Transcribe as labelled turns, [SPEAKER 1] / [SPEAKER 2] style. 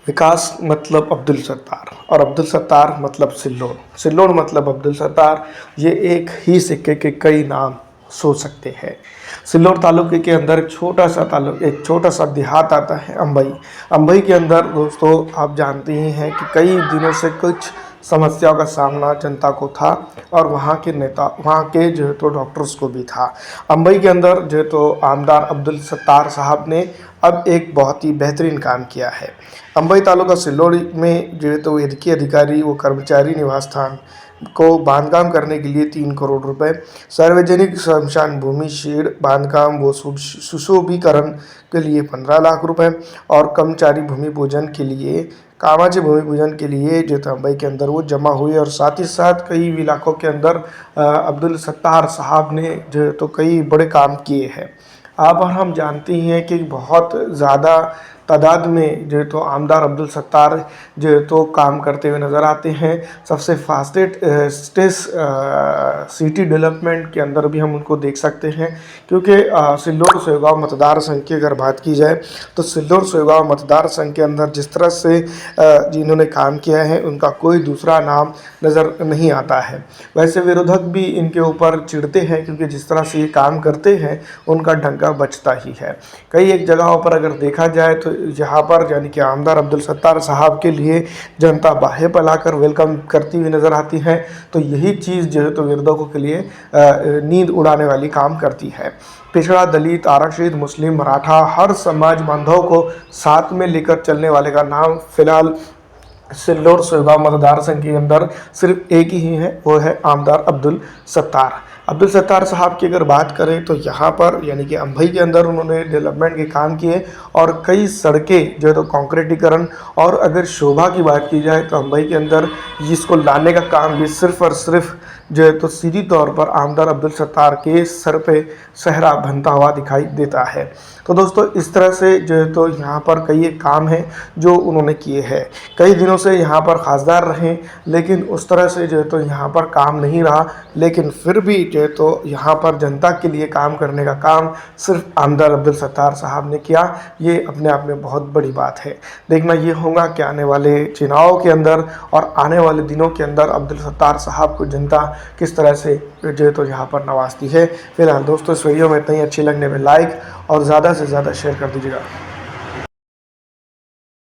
[SPEAKER 1] विकास मतलब अब्दुल सत्तार और अब्दुल सत्तार मतलब सिल्लोड, सिल्लोड मतलब अब्दुल सत्तार। ये एक ही सिक्के के कई नाम सोच सकते हैं। सिल्लोड तालुके के अंदर एक छोटा सा देहात आता है अंबई। अंबई के अंदर दोस्तों आप जानते ही हैं कि कई दिनों से कुछ समस्याओं का सामना जनता को था और वहाँ के जो है तो डॉक्टर्स को भी था। अंबई के अंदर जो है तो आमदार अब्दुल सत्तार साहब ने अब एक बहुत ही बेहतरीन काम किया है। अंबई तालुका सिल्लोड में जो है तो वेदकीय अधिकारी व कर्मचारी निवास स्थान को बांधकाम करने के लिए 3 करोड़ रुपए, सार्वजनिक श्मशान भूमि शेड बांधकाम व सुशोभीकरण के लिए 15 लाख रुपए और कर्मचारी भूमि पूजन के लिए कामाचे भूमि पूजन के लिए जो था अंबई के अंदर वो जमा हुए। और साथ ही साथ कई इलाकों के अंदर अब्दुल सत्तार साहब ने जो है तो कई बड़े काम किए हैं। अब हम जानते ही हैं कि बहुत ज़्यादा तादाद में जो है तो आमदार अब्दुल सत्तार जो है तो काम करते हुए नज़र आते हैं। सबसे फास्टेस्ट सिटी डेवलपमेंट के अंदर भी हम उनको देख सकते हैं, क्योंकि सिल्लोड सोयगांव मतदार संघ की अगर बात की जाए तो सिल्लोड सोयगांव मतदार संघ के अंदर जिस तरह से जिन्होंने काम किया है उनका कोई दूसरा नाम नज़र नहीं आता है। वैसे विरोधक भी इनके ऊपर चिढ़ते हैं, क्योंकि जिस तरह से ये काम करते हैं उनका डंका बचता ही है। कई एक जगहों पर अगर देखा जाए तो यहाँ पर यानी कि आमदार अब्दुल सत्तार साहब के लिए जनता बाहें फैलाकर वेलकम करती हुई नज़र आती है। तो यही चीज़ जो है तो विरोधकों के लिए नींद उड़ाने वाली काम करती है। पिछड़ा, दलित, आरक्षित, मुस्लिम, मराठा हर समाज बांधव को साथ में लेकर चलने वाले का नाम फिलहाल सिल्लोड सोयगांव मतदार संघ के अंदर सिर्फ एक ही है, वो है आमदार अब्दुल सत्तार। अब्दुल सत्तार साहब की अगर बात करें तो यहाँ पर यानी कि अंबई के अंदर उन्होंने डेवलपमेंट के काम किए और कई सड़कें जो है तो कंक्रीटीकरण, और अगर शोभा की बात की जाए तो अंबई के अंदर जिसको लाने का काम भी सिर्फ और सिर्फ जो है तो सीधी तौर पर आमदार अब्दुल सत्तार के सर पे सहरा बनता हुआ दिखाई देता है। तो दोस्तों इस तरह से जो है तो यहाँ पर कई एक काम हैं जो उन्होंने किए हैं। कई दिनों से यहाँ पर खासदार रहे, लेकिन उस तरह से जो है तो यहाँ पर काम नहीं रहा, लेकिन फिर भी जो है तो यहाँ पर जनता के लिए काम करने का काम सिर्फ आमदार अब्दुल सत्तार साहब ने किया। ये अपने आप में बहुत बड़ी बात है। देखना ये होगा कि आने वाले चुनाव के अंदर और आने वाले दिनों के अंदर अब्दुल सत्तार साहब को जनता किस तरह से जो है तो यहाँ पर नवाजती है। फिलहाल दोस्तों इस वीडियो में इतना ही। अच्छी लगने में लाइक और ज़्यादा से ज़्यादा शेयर कर दीजिएगा।